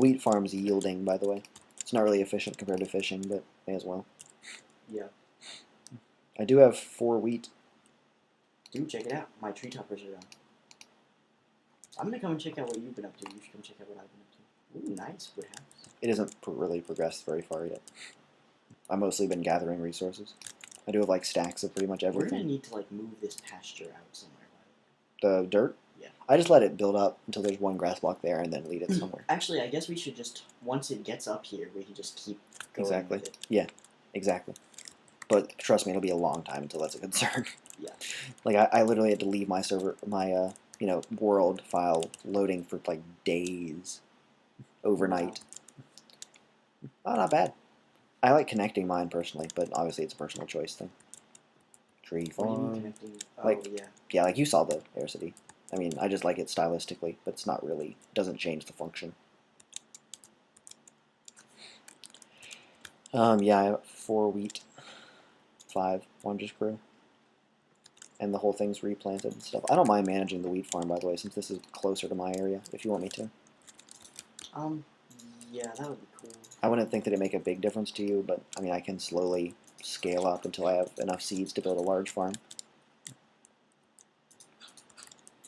wheat farm's yielding, by the way. It's not really efficient compared to fishing, but may as well. Yeah. I do have 4 wheat. Dude, check it out. My tree toppers are done. I'm gonna come and check out what you've been up to. You should come check out what I've been up to. Ooh, nice wood house. It hasn't really progressed very far yet. I've mostly been gathering resources. I do have like stacks of pretty much everything. We're gonna need to like move this pasture out somewhere. The dirt? Yeah. I just let it build up until there's one grass block there and then lead it somewhere. Actually, I guess we should just, once it gets up here, we can just keep going Exactly. with it. Yeah, exactly. But trust me, it'll be a long time until that's a concern. Yeah. Like I literally had to leave my server, my world file loading for like days, overnight. Wow. Oh, not bad. I like connecting mine personally, but obviously it's a personal choice thing. Tree farm. What do you mean connecting? Oh, Like, yeah. Yeah, like you saw the Aircity. I mean, I just like it stylistically, but it's not really, doesn't change the function. Yeah, I have 4 wheat, 5 one just grew, and the whole thing's replanted and stuff. I don't mind managing the wheat farm, by the way, since this is closer to my area, if you want me to. Yeah, that would be cool. I wouldn't think that it'd make a big difference to you, but, I mean, I can slowly scale up until I have enough seeds to build a large farm.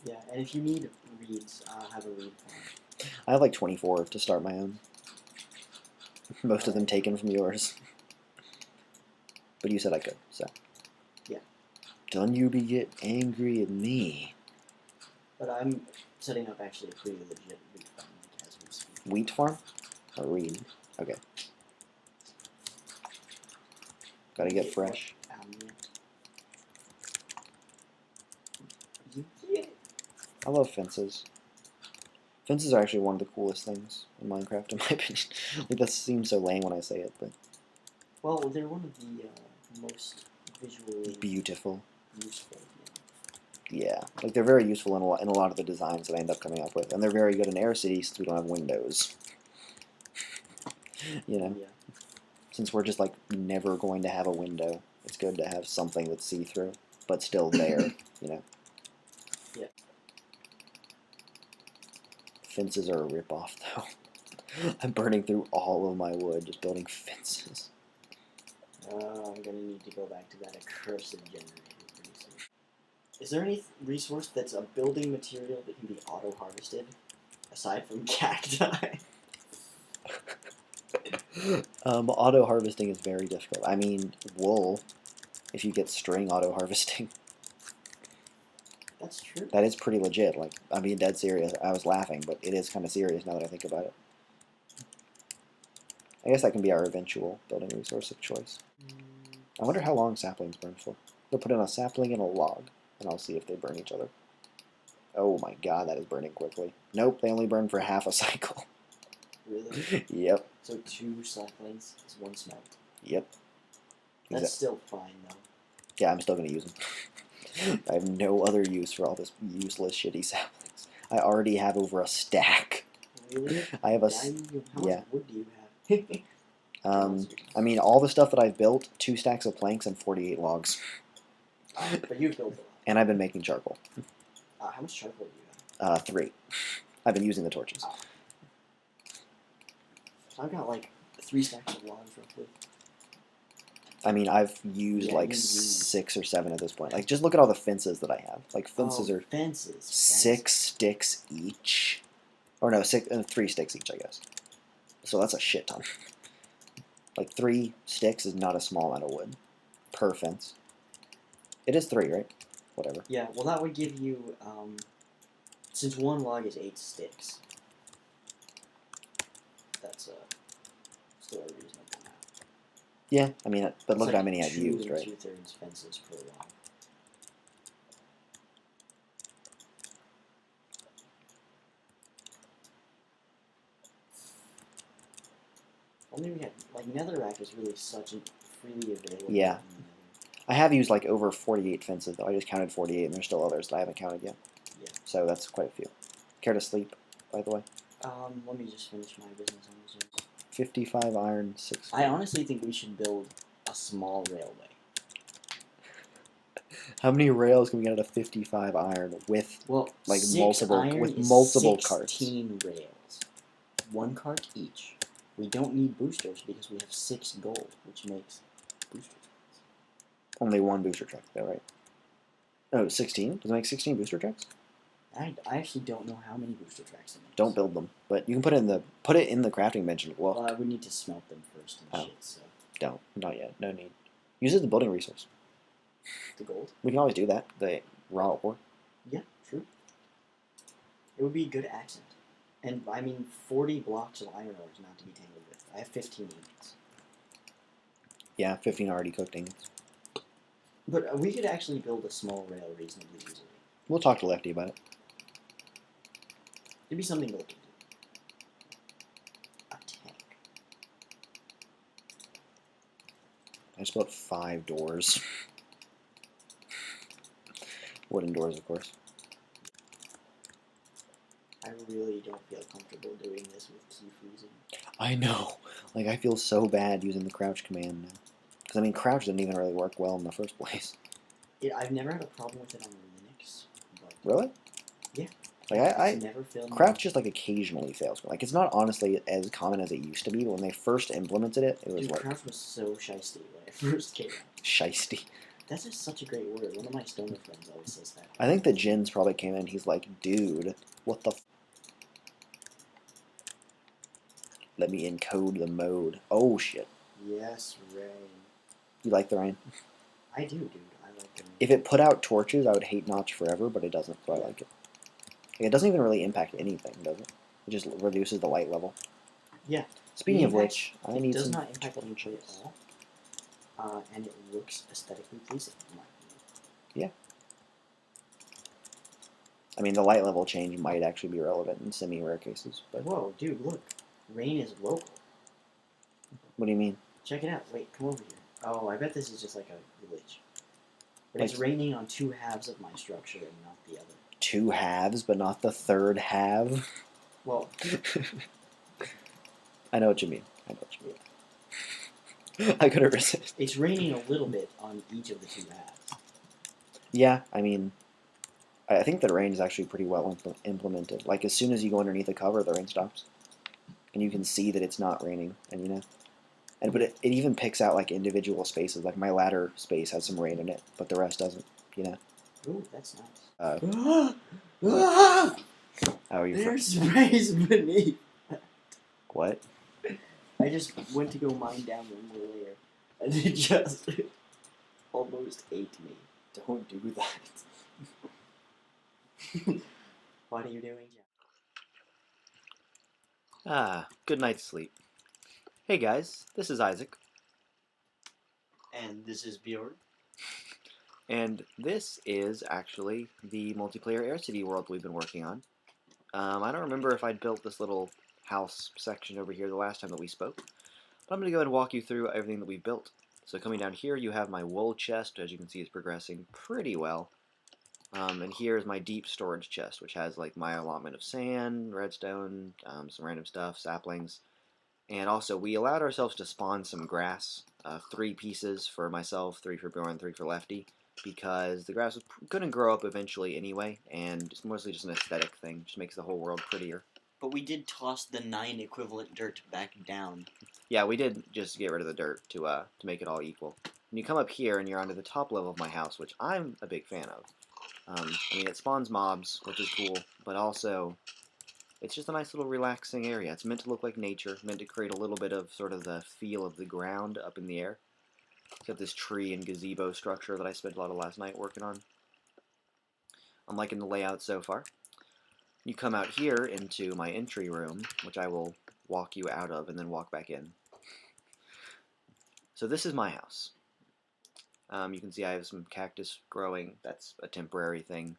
Yeah, and if you need reeds, I'll have a reed farm. I have like 24 to start my own. Most of them taken from yours. But you said I could, so. Yeah. Don't you be get angry at me. But I'm setting up actually a pretty legit wheat farm as we speak. Wheat farm? Or reed? Okay. Gotta get fresh. Yeah. I love fences. Fences are actually one of the coolest things in Minecraft, in my opinion. Like, that seems so lame when I say it, but... Well, they're one of the most visually beautiful. Useful. Yeah, like they're very useful in a lot of the designs that I end up coming up with, and they're very good in Aircity since we don't have windows. You know, Yeah. Since we're just like never going to have a window, it's good to have something that's see-through, but still there. You know. Yeah. Fences are a rip-off, though. I'm burning through all of my wood just building fences. I'm gonna need to go back to that accursed generator pretty soon. Is there any resource that's a building material that can be auto-harvested, aside from cacti? Auto-harvesting is very difficult. I mean, wool, if you get string auto-harvesting. That's true. That is pretty legit. Like, I'm being dead serious. I was laughing, but it is kind of serious now that I think about it. I guess that can be our eventual building resource of choice. I wonder how long saplings burn for. We'll put in a sapling and a log, and I'll see if they burn each other. Oh my god, that is burning quickly. Nope, they only burn for half a cycle. Really? Yep. So 2 saplings is 1 smelt. Yep. That's still fine, though. Yeah, I'm still going to use them. I have no other use for all this useless, shitty saplings. I already have over a stack. Really? I have a... How yeah. much wood do you have? I mean, all the stuff that I've built, 2 stacks of planks and 48 logs. But you've built a lot. And I've been making charcoal. How much charcoal do you have? 3. I've been using the torches. So I've got like 3 stacks of logs roughly. I mean, I've used like 6 or 7 at this point. Like, just look at all the fences that I have. Like, fences are fences. 6 sticks each. Or no, 3 sticks each, I guess. So that's a shit ton. Like, 3 sticks is not a small amount of wood per fence. It is 3, right? Whatever. Yeah, well that would give you, since 1 log is 8 sticks. That's still a reasonable amount. Yeah, I mean, but look like at how many I've 2 used, right? 2/3 fences per log. Only we had, like, netherrack is really such a freely available. Yeah. I have used like over 48 fences, though. I just counted 48, and there's still others that I haven't counted yet. Yeah. So that's quite a few. Care to sleep, by the way? Let me just finish my business on this. 55 iron, 6. I honestly think we should build a small railway. How many rails can we get out of 55 iron with like multiple carts? 16 rails. 1 cart each. We don't need boosters because we have 6 gold, which makes boosters. Only 1 booster track, is that right? Oh, 16? Does it make 16 booster tracks? I actually don't know how many booster tracks it makes. Don't build them, but you can put it in the crafting bench and Well, I would need to smelt them first and shit, so. Don't. Not yet. No need. Use it as a building resource. The gold? We can always do that. The raw ore. Yeah, true. It would be a good accent. And, I mean, 40 blocks of iron ore is not to be tangled with. I have 15 ingots. Yeah, 15 already cooked ingots. But we could actually build a small rail reasonably easily. We'll talk to Lefty about it. It'd be something to look into. A tank. I just built 5 doors. Wooden doors, of course. I really don't feel comfortable doing this with key freezing. I know. Like, I feel so bad using the crouch command now. Because, I mean, crouch didn't even really work well in the first place. I've never had a problem with it on Linux. But Really? Yeah. Like, it's never failed me. crouch just, like, occasionally fails. Like, it's not honestly as common as it used to be, but when they first implemented it, it was Dude, like... crouch was so shisty when it first came out. Shisty. That's just such a great word. One of my stoner friends always says that. I think that Jin's probably came in, he's like, dude, what the let me encode the mode. Oh, shit. Yes, rain. You like the rain? I do, dude. I like the rain. If it put out torches, I would hate Notch forever, but it doesn't, so I like it. It doesn't even really impact anything, does it? It just reduces the light level. Yeah. Speaking of which, I it need does some not impact the torches. at all. And it looks aesthetically pleasing, in my opinion. Yeah. I mean, the light level change might actually be relevant in semi-rare cases, but... Whoa, dude, look. Rain is local. What do you mean? Check it out. Wait, come over here. Oh, I bet this is just like a glitch. But it's raining on 2 halves of my structure and not the other. 2 halves, but not the third half? Well... I know what you mean. I know what you mean. I couldn't resist. It's raining a little bit on each of the 2 halves. Yeah, I mean... I think the rain is actually pretty well implemented. Like, as soon as you go underneath the cover, the rain stops. And you can see that it's not raining, and you know. But it even picks out like individual spaces. Like my ladder space has some rain in it, but the rest doesn't. You know. Ooh, that's nice. How are you? There's space beneath. What? I just went to go mine down one more layer, and it just almost ate me. Don't do that. What are you doing, Jack? Good night's sleep. Hey guys, this is Isaac. And this is Bjorn. And this is actually the multiplayer Aircity world we've been working on. I don't remember if I'd built this little house section over here the last time that we spoke, but I'm going to go ahead and walk you through everything that we've built. So coming down here, you have my wool chest, as you can see is progressing pretty well. And here is my deep storage chest, which has like my allotment of sand, redstone, some random stuff, saplings. And also, we allowed ourselves to spawn some grass, 3 pieces for myself, 3 for Bjorn, 3 for Lefty, because the grass was going to grow up eventually anyway, and it's mostly just an aesthetic thing, just makes the whole world prettier. But we did toss the 9 equivalent dirt back down. Yeah, we did just get rid of the dirt to make it all equal. And you come up here, and you're onto the top level of my house, which I'm a big fan of. I mean, it spawns mobs, which is cool, but also, it's just a nice little relaxing area. It's meant to look like nature, meant to create a little bit of sort of the feel of the ground up in the air. It's got this tree and gazebo structure that I spent a lot of last night working on. I'm liking the layout so far. You come out here into my entry room, which I will walk you out of and then walk back in. So this is my house. You can see I have some cactus growing. That's a temporary thing.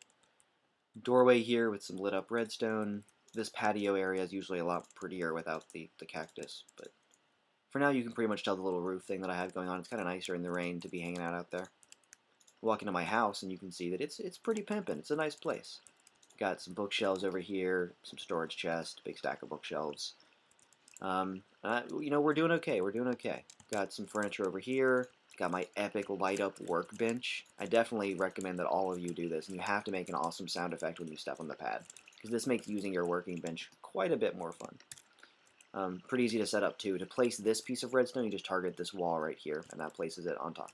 Doorway here with some lit up redstone. This patio area is usually a lot prettier without the cactus, but for now you can pretty much tell the little roof thing that I have going on. It's kind of nice during the rain to be hanging out there. Walk into my house and you can see that it's pretty pimpin'. It's a nice place. Got some bookshelves over here, some storage chest, big stack of bookshelves. You know, we're doing okay. We're doing okay. Got some furniture over here. Got my epic light-up workbench. I definitely recommend that all of you do this, and you have to make an awesome sound effect when you step on the pad, because this makes using your working bench quite a bit more fun. Pretty easy to set up too. To place this piece of redstone, you just target this wall right here, and that places it on top.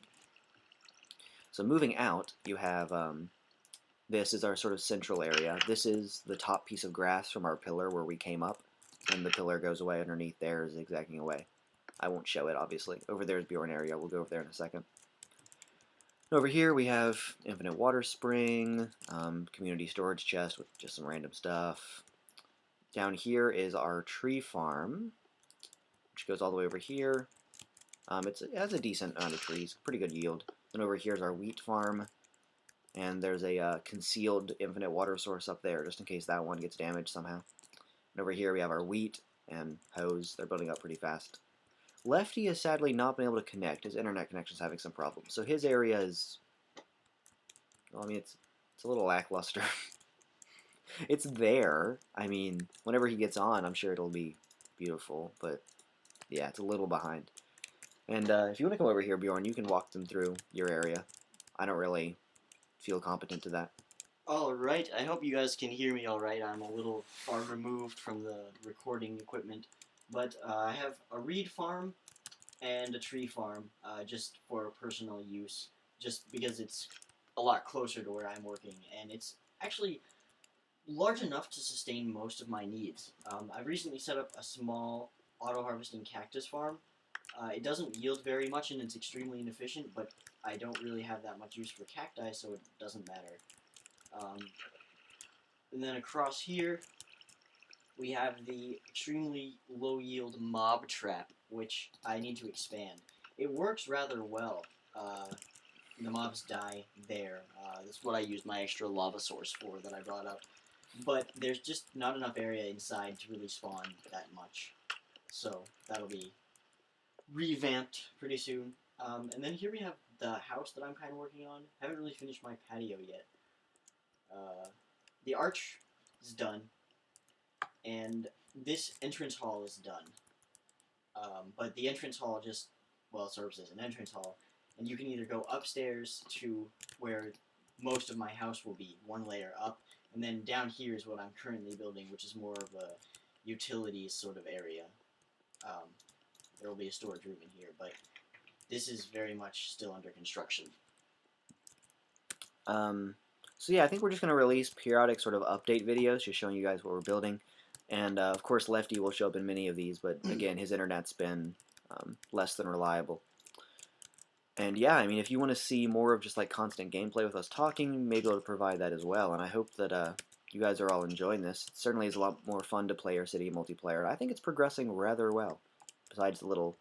So moving out, you have this is our sort of central area. This is the top piece of grass from our pillar where we came up, and the pillar goes away underneath there, zigzagging away. I won't show it, obviously. Over there is Bjorn area. We'll go over there in a second. Over here we have infinite water spring, community storage chest with just some random stuff. Down here is our tree farm, which goes all the way over here. It has a decent amount of trees, pretty good yield. And over here is our wheat farm, and there's a concealed infinite water source up there, just in case that one gets damaged somehow. And over here we have our wheat and hose. They're building up pretty fast. Lefty has sadly not been able to connect. His internet connection's having some problems. So his area is, well, I mean, it's a little lackluster. It's there. I mean, whenever he gets on, I'm sure it'll be beautiful. But yeah, it's a little behind. And if you want to come over here, Bjorn, you can walk them through your area. I don't really feel competent to that. Alright, I hope you guys can hear me alright. I'm a little far removed from the recording equipment. But I have a reed farm and a tree farm just for personal use, just because it's a lot closer to where I'm working, and it's actually large enough to sustain most of my needs. I've recently set up a small auto-harvesting cactus farm. It doesn't yield very much and it's extremely inefficient, but I don't really have that much use for cacti, so it doesn't matter. And then across here, we have the extremely low yield mob trap, which I need to expand. It works rather well. The mobs die there. That's what I used my extra lava source for that I brought up. But there's just not enough area inside to really spawn that much. So that'll be revamped pretty soon. And then here we have the house that I'm kind of working on. Haven't really finished my patio yet. The arch is done. And this entrance hall is done. But the entrance hall just, well, it serves as an entrance hall. And you can either go upstairs to where most of my house will be, one layer up, and then down here is what I'm currently building, which is more of a utilities sort of area. There will be a storage room in here, but this is very much still under construction. So yeah, I think we're just going to release periodic sort of update videos, just showing you guys what we're building. And of course Lefty will show up in many of these, but again, his internet's been less than reliable. And yeah, I mean, if you want to see more of just like constant gameplay with us talking, maybe able to provide that as well. And I hope that you guys are all enjoying this. It certainly is a lot more fun to play Aircity multiplayer. I think it's progressing rather well, besides the little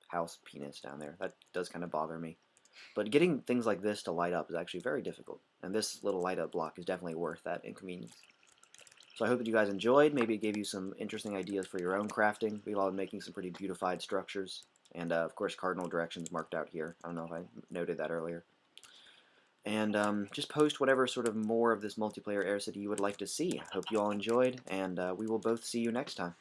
house penis down there. That does kind of bother me. But getting things like this to light up is actually very difficult. And this little light up block is definitely worth that inconvenience. So I hope that you guys enjoyed. Maybe it gave you some interesting ideas for your own crafting. We've all been making some pretty beautified structures. And of course, cardinal directions marked out here. I don't know if I noted that earlier. And just post whatever sort of more of this multiplayer Aircity you would like to see. Hope you all enjoyed, and we will both see you next time.